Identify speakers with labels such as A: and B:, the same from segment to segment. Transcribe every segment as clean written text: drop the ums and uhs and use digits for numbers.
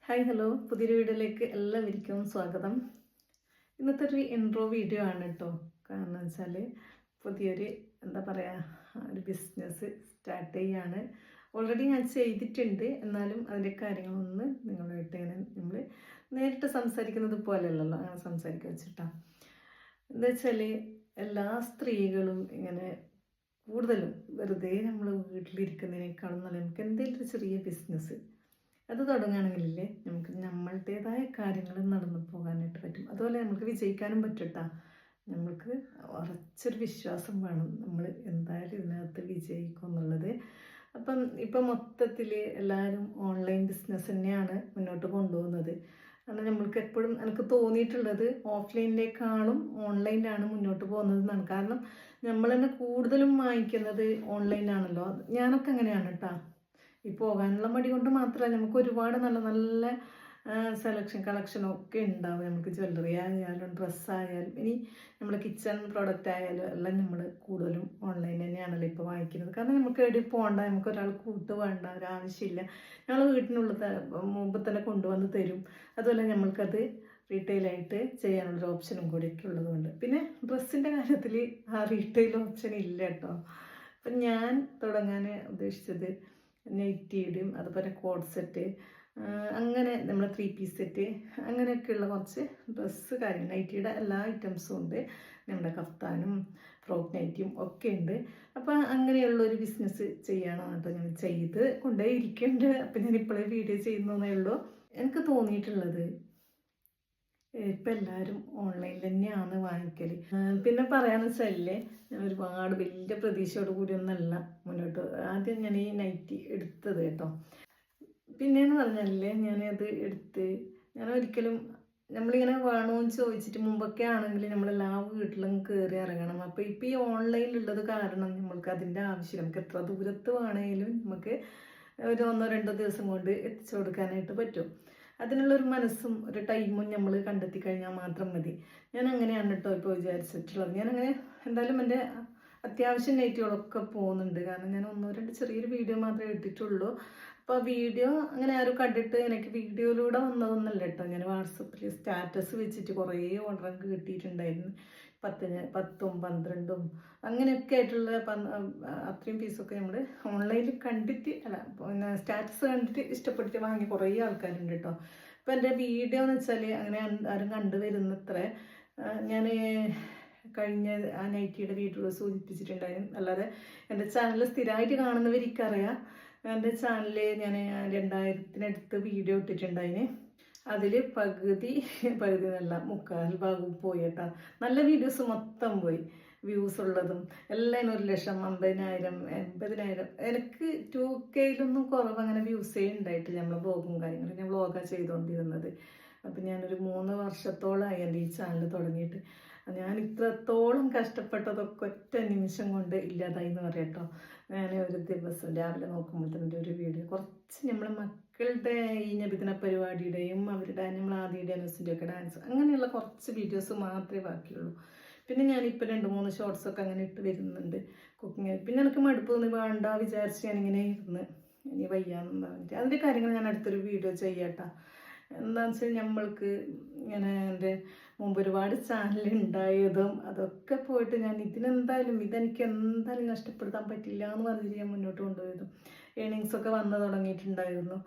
A: Hi hello, പുതിയൊരു വീഡിയോയിലേക്ക് എല്ലാവർക്കും സ്വാഗതം. ഇന്നത്തെ ഒരു ഇൻട്രോ വീഡിയോ ആണ് കേട്ടോ. കാരണം വെച്ചാൽ പുതിയൊരു എന്താ പറയുക ഒരു ബിസിനസ് സ്റ്റാർട്ട് ചെയ്യാണ്. ഓൾറെഡി ഞാൻ ചെയ്തിട്ടുണ്ട്, എന്നാലും അതിൻ്റെ കാര്യങ്ങളൊന്ന് നിങ്ങളുമായിട്ട് ഇങ്ങനെ നമ്മൾ നേരിട്ട് സംസാരിക്കുന്നത് പോലെയല്ലല്ലോ അങ്ങനെ സംസാരിക്കുക വെച്ചിട്ടാണ്. എന്താ വെച്ചാൽ എല്ലാ സ്ത്രീകളും ഇങ്ങനെ കൂടുതലും വെറുതെ നമ്മൾ വീട്ടിലിരിക്കുന്നതിനേക്കാളും നല്ല നമുക്ക് എന്തെങ്കിലും ഒരു ചെറിയ ബിസിനസ് അത് തുടങ്ങുകയാണെങ്കിലല്ലേ നമുക്ക് നമ്മളുടേതായ കാര്യങ്ങൾ നടന്നു പോകാനായിട്ട് പറ്റും. അതുപോലെ നമുക്ക് വിജയിക്കാനും പറ്റട്ടാ. നമ്മൾക്ക് ഉറച്ചൊരു വിശ്വാസം വേണം, നമ്മൾ എന്തായാലും ഇതിനകത്ത് വിജയിക്കും എന്നുള്ളത്. അപ്പം ഇപ്പം മൊത്തത്തിൽ എല്ലാവരും ഓൺലൈൻ ബിസിനസ് തന്നെയാണ് മുന്നോട്ട് കൊണ്ടുപോകുന്നത്. കാരണം നമ്മൾക്ക് എപ്പോഴും എനിക്ക് തോന്നിയിട്ടുള്ളത് ഓഫ്ലൈനിലേക്കാളും ഓൺലൈനിലാണ് മുന്നോട്ട് പോകുന്നത് എന്നാണ്. കാരണം നമ്മൾ തന്നെ കൂടുതലും വാങ്ങിക്കുന്നത് ഓൺലൈനാണല്ലോ. ഞാനൊക്കെ അങ്ങനെയാണ് കേട്ടോ. ഈ പോകാനുള്ള മടി കൊണ്ട് മാത്രമല്ല, നമുക്ക് ഒരുപാട് നല്ല നല്ല കളക്ഷനും ഒക്കെ ഉണ്ടാവും. നമുക്ക് ജ്വല്ലറി ആയാലും ഡ്രസ്സായാലും ഇനി നമ്മുടെ കിച്ചൺ പ്രോഡക്റ്റ് ആയാലും എല്ലാം നമ്മൾ കൂടുതലും ഓൺലൈൻ തന്നെയാണല്ലോ ഇപ്പോൾ വാങ്ങിക്കുന്നത്. കാരണം നമുക്ക് എവിടെ പോകണ്ട, നമുക്ക് ഒരാൾ കൂട്ട് വേണ്ട, ഒരാവശ്യമില്ല. ഞങ്ങൾ വീട്ടിനുള്ളിൽ മുമ്പ് തന്നെ കൊണ്ടുവന്ന് തരും. അതുപോലെ നമ്മൾക്കത് റീറ്റെയിലായിട്ട് ചെയ്യാനുള്ളൊരു ഓപ്ഷനും കൂടിയൊക്കെ ഉള്ളതുകൊണ്ട്. പിന്നെ ഡ്രസ്സിൻ്റെ കാര്യത്തിൽ ആ റീറ്റെയിൽ ഓപ്ഷൻ ഇല്ല കേട്ടോ. അപ്പം ഞാൻ തുടങ്ങാൻ ഉദ്ദേശിച്ചത് നൈറ്റിയുടെയും അതുപോലെ കോഡ് സെറ്റ്, അങ്ങനെ നമ്മൾ 3 പീസ് സെറ്റ്, അങ്ങനെയൊക്കെയുള്ള കുറച്ച് ഡ്രസ്സ് കാര്യങ്ങൾ, നൈറ്റിയുടെ എല്ലാ ഐറ്റംസും ഉണ്ട്. നമ്മുടെ കഫ്താനും ഫ്രോക്ക് നൈറ്റിയും ഒക്കെ ഉണ്ട്. അപ്പോൾ അങ്ങനെയുള്ളൊരു ബിസിനസ് ചെയ്യണം കേട്ടോ. ഞാൻ ചെയ്ത് കൊണ്ടേ ഇരിക്കുന്നുണ്ട്. അപ്പം ഞാൻ ഇപ്പോഴേ വീഡിയോ ചെയ്യുന്നതേ ഉള്ളൂ. എനിക്ക് തോന്നിയിട്ടുള്ളത് ഇപ്പം എല്ലാവരും ഓൺലൈൻ തന്നെയാണ് വാങ്ങിക്കൽ. പിന്നെ പറയാന്ന് വെച്ചാലേ, ഞാൻ ഒരുപാട് വലിയ പ്രതീക്ഷയോട് കൂടിയൊന്നല്ല മുന്നോട്ട് ആദ്യം ഞാൻ ഈ നൈറ്റി എടുത്തത് കേട്ടോ. പിന്നെയെന്ന് പറഞ്ഞാലേ ഞാനത് എടുത്ത് ഞാൻ ഒരിക്കലും നമ്മളിങ്ങനെ വേണമെന്ന് ചോദിച്ചിട്ട് മുമ്പൊക്കെ ആണെങ്കിൽ നമ്മളെല്ലാ വീട്ടിലും കയറി ഇറങ്ങണം. അപ്പോൾ ഇപ്പം ഈ ഓൺലൈനിലുള്ളത് കാരണം നമ്മൾക്ക് അതിൻ്റെ ആവശ്യം, നമുക്ക് എത്ര ദൂരത്ത് വേണമെങ്കിലും നമുക്ക് ഒരു 1-2 ദിവസം കൊണ്ട് എത്തിച്ചു കൊടുക്കാനായിട്ട് പറ്റും. അതിനുള്ളൊരു മനസ്സും ഒരു ടൈമും നമ്മൾ കണ്ടെത്തി കഴിഞ്ഞാൽ മാത്രം മതി. ഞാൻ അങ്ങനെയാണ് കേട്ടോ ഇപ്പോൾ വിചാരിച്ചിട്ടുള്ളത്. ഞാനങ്ങനെ എന്തായാലും എൻ്റെ അത്യാവശ്യം നൈറ്റുകളൊക്കെ പോകുന്നുണ്ട്. കാരണം ഞാൻ 1-2 ചെറിയൊരു വീഡിയോ മാത്രമേ ഇട്ടിട്ടുള്ളൂ. അപ്പോൾ ആ വീഡിയോ അങ്ങനെ ആരും കണ്ടിട്ട് എനിക്ക് വീഡിയോയിലൂടെ വന്നതൊന്നല്ല കേട്ടോ. ഞാൻ വാട്സപ്പിൽ സ്റ്റാറ്റസ് വെച്ചിട്ട് കുറേ ഓർഡറൊക്കെ കിട്ടിയിട്ടുണ്ടായിരുന്നു. 10ഉം 12ഉം അങ്ങനെയൊക്കെ ആയിട്ടുള്ള അത്രയും പീസൊക്കെ നമ്മൾ ഓൺലൈനിൽ കണ്ടിട്ട് പിന്നെ സ്റ്റാറ്റസ് കണ്ടിട്ട് ഇഷ്ടപ്പെട്ടിട്ട് വാങ്ങി കുറേ ആൾക്കാരുണ്ട് കേട്ടോ. അപ്പോൾ എൻ്റെ വീഡിയോ എന്ന് വെച്ചാൽ അങ്ങനെ ആരും കണ്ടുവരുന്നത്ര ഞാൻ കഴിഞ്ഞ ആ നൈറ്റിയുടെ വീഡിയോ സൂചിപ്പിച്ചിട്ടുണ്ടായിരുന്നു. അല്ലാതെ എൻ്റെ ചാനൽ സ്ഥിരമായിട്ട് കാണുന്നവർക്കറിയാം. എൻ്റെ ചാനലിൽ ഞാൻ 2000-നടുത്ത് വീഡിയോ ഇട്ടിട്ടുണ്ടായിന്. അതിൽ പകുതി നല്ല 3/4 ഭാഗവും പോയി കേട്ടോ. നല്ല വീഡിയോസ് മൊത്തം പോയി. വ്യൂസ് ഉള്ളതും എല്ലാം 1,00,000, 50,000, 80,000. എനിക്ക് 2Kയിലൊന്നും കുറവ് അങ്ങനെ വ്യൂസേ ഉണ്ടായിട്ടില്ല. നമ്മൾ ബ്ലോഗും കാര്യങ്ങളും ഞാൻ വ്ലോഗാണ് ചെയ്തുകൊണ്ടിരുന്നത്. അപ്പം ഞാനൊരു 3 വർഷത്തോളമായി എൻ്റെ ഈ ചാനൽ തുടങ്ങിയിട്ട്. ഞാൻ ഇത്രത്തോളം കഷ്ടപ്പെട്ടതൊക്കെ ഒറ്റ നിമിഷം കൊണ്ട് ഇല്ലാതായി എന്ന് പറയാം കേട്ടോ. ഞാൻ ഒരു ദിവസം രാവിലെ നോക്കുമ്പോഴത്തേൻ്റെ ഒരു വീഡിയോ കുറച്ച് നമ്മളെ മക്കളുടെ ഈ നബിദിന പരിപാടിയുടെയും അവരുടെ നമ്മൾ ആദ്യയുടെ അനുസിൻ്റെ ഒക്കെ ഡാൻസ് അങ്ങനെയുള്ള കുറച്ച് വീഡിയോസ് മാത്രമേ ബാക്കിയുള്ളൂ. പിന്നെ ഞാനിപ്പോൾ 2-3 ഷോർട്സൊക്കെ അങ്ങനെ ഇട്ട് വരുന്നുണ്ട് കുക്കിങ്. പിന്നെ എനിക്ക് മടുപ്പ് തോന്നി വേണ്ട വിചാരിച്ച് ഞാനിങ്ങനെ ഇരുന്ന് ഇനി വയ്യാന്ന് പറഞ്ഞിട്ട് അതിൻ്റെ കാര്യങ്ങൾ ഞാൻ അടുത്തൊരു വീഡിയോ ചെയ്യാട്ടോ. എന്താണെന്ന് വെച്ചാൽ നമ്മൾക്ക് ഇങ്ങനെ എൻ്റെ മുമ്പ് ഒരുപാട് ചാനൽ ഉണ്ടായതും അതൊക്കെ പോയിട്ട് ഞാൻ ഇതെനിക്ക് എന്തായാലും നഷ്ടപ്പെടുത്താൻ പറ്റില്ല എന്ന് പറഞ്ഞിട്ട് ഞാൻ മുന്നോട്ട് കൊണ്ടുപോയതും ഏണിങ്സൊക്കെ വന്നു തുടങ്ങിയിട്ടുണ്ടായിരുന്നു.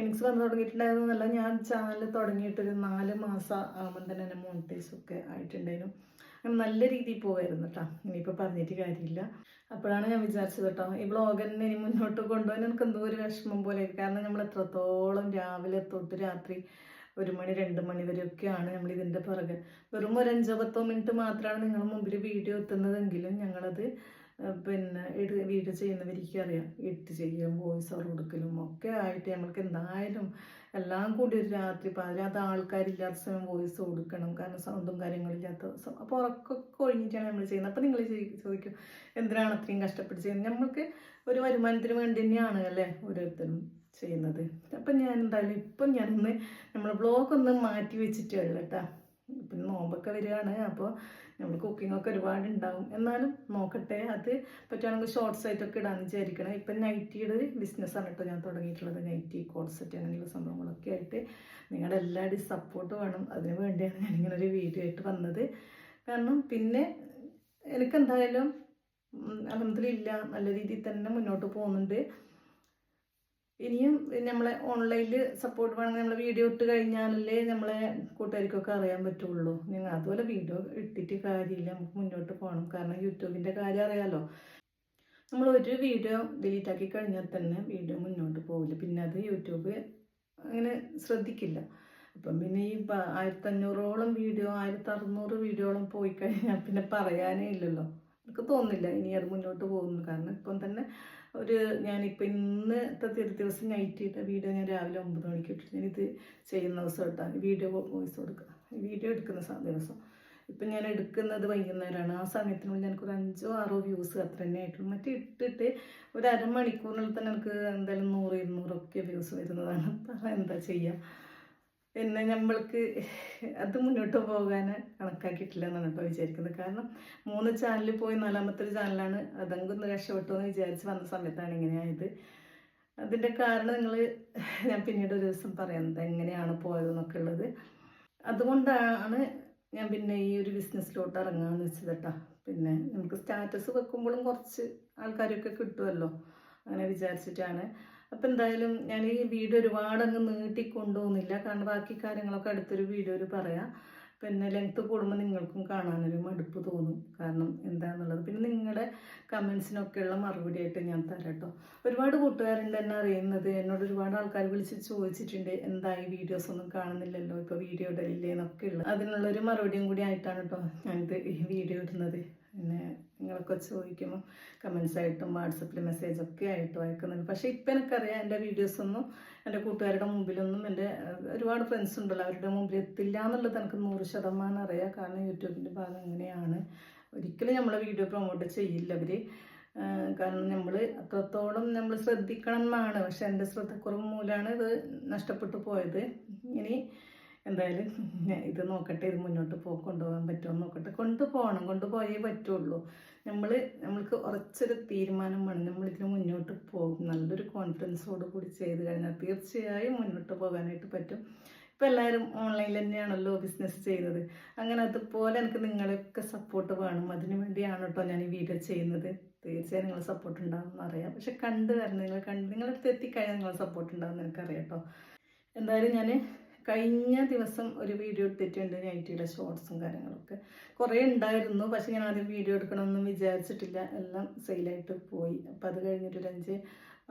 A: എന്നല്ല, ഞാൻ ചാനൽ തുടങ്ങിയിട്ടൊരു 4 മാസം ആകുമ്പം തന്നെ എൻ്റെ മോണിറ്റൈസൊക്കെ ആയിട്ടുണ്ടായിരുന്നു. അങ്ങനെ നല്ല രീതിയിൽ പോകുമായിരുന്നു കേട്ടോ. ഇനിയിപ്പോൾ പറഞ്ഞിട്ട് കാര്യമില്ല. അപ്പോഴാണ് ഞാൻ വിചാരിച്ചത് കേട്ടോ, ഈ വ്ളോഗ് തന്നെ ഇനി മുന്നോട്ട് കൊണ്ടുപോകാൻ എനിക്ക് എന്തോ ഒരു വിഷമം പോലെ. കാരണം നമ്മൾ എത്രത്തോളം രാവിലെ തൊട്ട് രാത്രി 1 മണി 2 മണി വരെയൊക്കെയാണ് നമ്മൾ ഇതിൻ്റെ പുറകെ. വെറും ഒരു 5-10 മിനിറ്റ് മാത്രമാണ് നിങ്ങൾ മുമ്പിൽ വീഡിയോ എത്തുന്നതെങ്കിലും ഞങ്ങളത് പിന്നെ വീഡിയോ ചെയ്യുന്നവർക്ക് അറിയാം. എഡിറ്റ് ചെയ്യലും വോയിസ് ഓവർ കൊടുക്കലും ഒക്കെ ആയിട്ട് നമ്മൾക്ക് എന്തായാലും എല്ലാം കൂടി ഒരു രാത്രി പാതിരാത്ത ആൾക്കാരില്ലാത്ത സമയം വോയിസ് കൊടുക്കണം. കാരണം സൗണ്ടും കാര്യങ്ങളില്ലാത്ത ദിവസം. അപ്പോൾ ഉറക്കൊക്കെ ഒഴിഞ്ഞിട്ടാണ് നമ്മൾ ചെയ്യുന്നത്. അപ്പോൾ നിങ്ങൾ ചോദിക്കും എന്തിനാണ് അത്രയും കഷ്ടപ്പെട്ട് ചെയ്യുന്നത്? നമ്മൾക്ക് ഒരു വരുമാനത്തിന് വേണ്ടി തന്നെയാണ് അല്ലേ ഓരോരുത്തരും ചെയ്യുന്നത്. അപ്പം ഞാൻ എന്തായാലും ഇപ്പം ഞാനൊന്ന് നമ്മൾ ബ്ലോഗൊന്ന് മാറ്റി വെച്ചിട്ടുള്ള കേട്ടോ. പിന്നെ നോമ്പൊക്കെ വരികയാണ്. അപ്പോൾ നമ്മൾ കുക്കിങ്ങൊക്കെ ഒരുപാട് ഉണ്ടാവും. എന്നാലും നോക്കട്ടെ, അത് പറ്റുകയാണെങ്കിൽ ഷോർട്സ് ആയിട്ടൊക്കെ ഇടാമെന്ന് വിചാരിക്കണം. ഇപ്പം നൈറ്റിയുടെ ബിസിനസ്സാണ് കേട്ടോ ഞാൻ തുടങ്ങിയിട്ടുള്ളത്. നൈറ്റി, കോഡ് സെറ്റ് അങ്ങനെയുള്ള സംഭവങ്ങളൊക്കെ ആയിട്ട് നിങ്ങളുടെ എല്ലാവരുടെയും സപ്പോർട്ട് വേണം. അതിന് വേണ്ടിയാണ് ഞാനിങ്ങനെ ഒരു വീഡിയോ ആയിട്ട് വന്നത്. കാരണം പിന്നെ എനിക്കെന്തായാലും അൽഹംദുലില്ലാ നല്ല രീതിയിൽ തന്നെ മുന്നോട്ട് പോകുന്നുണ്ട്. ഇനിയും നമ്മളെ ഓൺലൈനിൽ സപ്പോർട്ട് വേണമെങ്കിൽ നമ്മൾ വീഡിയോ ഇട്ട് കഴിഞ്ഞാലല്ലേ നമ്മളെ കൂട്ടുകാർക്കൊക്കെ അറിയാൻ പറ്റുള്ളൂ. നിങ്ങൾ അതുപോലെ വീഡിയോ ഇട്ടിട്ട് കാര്യമില്ല, നമുക്ക് മുന്നോട്ട് പോകണം. കാരണം യൂട്യൂബിൻ്റെ കാര്യം അറിയാമല്ലോ, നമ്മൾ ഒരു വീഡിയോ ഡിലീറ്റ് ആക്കി കഴിഞ്ഞാൽ തന്നെ വീഡിയോ മുന്നോട്ട് പോകില്ല. പിന്നെ അത് യൂട്യൂബ് അങ്ങനെ ശ്രദ്ധിക്കില്ല. അപ്പം പിന്നെ ഈ 1500ഓളം വീഡിയോ 1600 വീഡിയോളം പോയി കഴിഞ്ഞാൽ പിന്നെ പറയാനേ ഇല്ലല്ലോ. എനിക്ക് തോന്നുന്നില്ല ഇനി അത് മുന്നോട്ട് പോകുന്നു. കാരണം ഇപ്പം തന്നെ ഞാനിപ്പോൾ ഇന്നത്തെ ദിവസം നൈറ്റ് ഇട്ട വീഡിയോ ഞാൻ രാവിലെ 9 മണിക്ക് ഇട്ടിട്ട് ഞാനിത് ചെയ്യുന്ന ദിവസം ഇട്ടാൽ വീഡിയോ വോയിസ് കൊടുക്കുക, വീഡിയോ എടുക്കുന്ന ദിവസം. ഇപ്പം ഞാൻ എടുക്കുന്നത് വൈകുന്നേരമാണ്. ആ സമയത്തിനുള്ളിൽ എനിക്കൊരു 5-6 വ്യൂസ് അത്ര തന്നെ ആയിട്ടുള്ളൂ. മറ്റേ ഇട്ടിട്ട് ഒരു അരമണിക്കൂറിനുള്ളിൽ തന്നെ എനിക്ക് എന്തായാലും 100-200 ഒക്കെ വ്യൂസ് വരുന്നതാണ്. എന്താ ചെയ്യുക, പിന്നെ നമ്മൾക്ക് അത് മുന്നോട്ട് പോകാൻ കണക്കാക്കിയിട്ടില്ല എന്നാണ് കേട്ടോ വിചാരിക്കുന്നത്. കാരണം 3 ചാനലിൽ പോയി 4ാമത്തെ ഒരു ചാനലാണ് അതെങ്കിലും രക്ഷപ്പെട്ടു എന്ന് വിചാരിച്ച് വന്ന സമയത്താണ് ഇങ്ങനെയായത്. അതിൻ്റെ കാരണം ഞാൻ പിന്നീട് ഒരു ദിവസം പറയാം എങ്ങനെയാണ് പോയതെന്നൊക്കെ ഉള്ളത്. അതുകൊണ്ടാണ് ഞാൻ പിന്നെ ഈ ഒരു ബിസിനസ്സിലോട്ട് ഇറങ്ങാമെന്ന് വെച്ചത് കേട്ടോ. പിന്നെ നമുക്ക് സ്റ്റാറ്റസ് വെക്കുമ്പോഴും കുറച്ച് ആൾക്കാരൊക്കെ കിട്ടുമല്ലോ, അങ്ങനെ വിചാരിച്ചിട്ടാണ്. അപ്പം എന്തായാലും ഞാൻ ഈ വീഡിയോ ഒരുപാട് അങ്ങ് നീട്ടിക്കൊണ്ടുപോകുന്നില്ല. കാരണം ബാക്കി കാര്യങ്ങളൊക്കെ അടുത്തൊരു വീഡിയോയിൽ പറയാം. പിന്നെ ലെങ്ത്ത് കൂടുമ്പോൾ നിങ്ങൾക്കും കാണാനൊരു മടുപ്പ് തോന്നും. കാരണം എന്താണെന്നുള്ളത് പിന്നെ നിങ്ങളുടെ കമൻസിനൊക്കെയുള്ള മറുപടി ആയിട്ട് ഞാൻ തരാം കേട്ടോ. ഒരുപാട് കൂട്ടുകാരുണ്ട് എന്നെ അറിയുന്നത്. എന്നോട് ഒരുപാട് ആൾക്കാർ വിളിച്ച് ചോദിച്ചിട്ടുണ്ട്, എന്തായി വീഡിയോസ് ഒന്നും കാണുന്നില്ലല്ലോ, ഇപ്പോൾ വീഡിയോ ഇടലില്ലേ എന്നൊക്കെ ഉള്ളത്. അതിനുള്ളൊരു മറുപടിയും കൂടി ആയിട്ടാണ് കേട്ടോ ഞാനിത് ഈ വീഡിയോ ഇടുന്നത്. പിന്നെ നിങ്ങളൊക്കെ ചോദിക്കുമ്പോൾ കമൻസായിട്ടും വാട്സപ്പിൽ മെസ്സേജൊക്കെ ആയിട്ടും അയക്കുന്നുണ്ട്. പക്ഷേ ഇപ്പം എനിക്കറിയാം എൻ്റെ വീഡിയോസൊന്നും എൻ്റെ കൂട്ടുകാരുടെ മുമ്പിലൊന്നും എൻ്റെ ഒരുപാട് ഫ്രണ്ട്സ് ഉണ്ടല്ലോ അവരുടെ മുമ്പിൽ എത്തില്ല എന്നുള്ളത് എനിക്ക് 100% അറിയാം. കാരണം യൂട്യൂബിൻ്റെ ഭാഗം അങ്ങനെയാണ്. ഒരിക്കലും നമ്മളെ വീഡിയോ പ്രൊമോട്ട് ചെയ്യില്ല അവർ. കാരണം നമ്മൾ അത്രത്തോളം നമ്മൾ ശ്രദ്ധിക്കണം എന്നാണ്. പക്ഷെ എൻ്റെ ശ്രദ്ധക്കുറവ് മൂലമാണ് ഇത് നഷ്ടപ്പെട്ടു പോയത്. ഇനി എന്തായാലും ഇത് നോക്കട്ടെ, ഇത് മുന്നോട്ട് കൊണ്ടുപോകാൻ പറ്റുമോ നോക്കട്ടെ. കൊണ്ടുപോയേ പറ്റുള്ളൂ. നമ്മൾക്ക് ഉറച്ചൊരു തീരുമാനം വേണം. നമ്മളിതിന് മുന്നോട്ട് പോകും. നല്ലൊരു കോൺഫിഡൻസോട് കൂടി ചെയ്ത് കഴിഞ്ഞാൽ തീർച്ചയായും മുന്നോട്ട് പോകാനായിട്ട് പറ്റും. ഇപ്പം എല്ലാവരും ഓൺലൈനിൽ തന്നെയാണല്ലോ ബിസിനസ് ചെയ്യുന്നത്. അങ്ങനെ അതുപോലെ എനിക്ക് നിങ്ങളെയൊക്കെ സപ്പോർട്ട് വേണം. അതിനു വേണ്ടിയാണ് കേട്ടോ ഞാൻ ഈ വീഡിയോ ചെയ്യുന്നത്. തീർച്ചയായും നിങ്ങളെ സപ്പോർട്ട് ഉണ്ടാകുമെന്ന് അറിയാം. പക്ഷെ നിങ്ങളുടെ അടുത്ത് എത്തിക്കഴിഞ്ഞാൽ നിങ്ങളെ സപ്പോർട്ട് ഉണ്ടാകുമെന്ന് എനിക്കറിയാം കേട്ടോ. എന്തായാലും ഞാൻ കഴിഞ്ഞ ദിവസം ഒരു വീഡിയോ എടുത്തിട്ടുണ്ട്, നൈറ്റിയുടെ ഷോർട്സും കാര്യങ്ങളൊക്കെ കുറേ ഉണ്ടായിരുന്നു. പക്ഷെ ഞാൻ ആദ്യം വീഡിയോ എടുക്കണമെന്നും വിചാരിച്ചിട്ടില്ല, എല്ലാം സെയിലായിട്ട് പോയി. അപ്പം അത് കഴിഞ്ഞിട്ടൊരു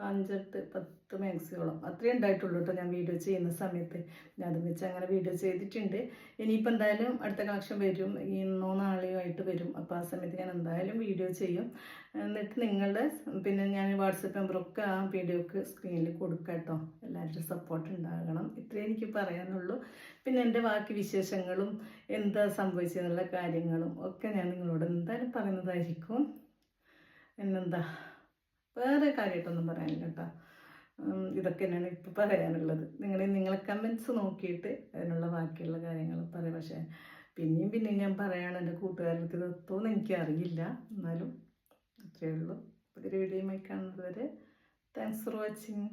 A: 5-10 മാക്സിയോളം അത്രയും ഉണ്ടായിട്ടുള്ളൂ കേട്ടോ ഞാൻ വീഡിയോ ചെയ്യുന്ന സമയത്ത്. ഞാൻ അത് വെച്ച് അങ്ങനെ വീഡിയോ ചെയ്തിട്ടുണ്ട്. ഇനിയിപ്പോൾ എന്തായാലും അടുത്ത കളക്ഷൻ വരും, ഇന്നോ നാളെയോ ആയിട്ട് വരും. അപ്പോൾ ആ സമയത്ത് ഞാൻ എന്തായാലും വീഡിയോ ചെയ്യും. എന്നിട്ട് നിങ്ങളുടെ പിന്നെ ഞാൻ വാട്സപ്പ് നമ്പറൊക്കെ ആ വീഡിയോക്ക് സ്ക്രീനിൽ കൊടുക്കാം കേട്ടോ. എല്ലാവരുടെയും സപ്പോർട്ട് ഉണ്ടാകണം, ഇത്രയും എനിക്ക് പറയാനുള്ളൂ. പിന്നെ എൻ്റെ ബാക്കി വിശേഷങ്ങളും എന്താ സംഭവിച്ചെന്നുള്ള കാര്യങ്ങളും ഒക്കെ ഞാൻ നിങ്ങളോട് എന്തായാലും പറയുന്നതായിരിക്കും. എന്നെന്താ വേറെ കാര്യമായിട്ടൊന്നും പറയാനില്ല കേട്ടോ. ഇതൊക്കെ തന്നെയാണ് ഇപ്പോൾ പറയാനുള്ളത്. നിങ്ങളെ കമൻറ്റ്സ് നോക്കിയിട്ട് അതിനുള്ള ബാക്കിയുള്ള കാര്യങ്ങൾ പറയാം. പക്ഷേ പിന്നെയും ഞാൻ പറയുകയാണ്, എൻ്റെ കൂട്ടുകാർക്ക് ഇതെത്തോന്ന് എനിക്കറിയില്ല. എന്നാലും അത്രയേ ഉള്ളൂ. ഒരു വീഡിയോയുമായി കാണുന്നത് വരെ താങ്ക്സ് ഫോർ വാച്ചിങ്.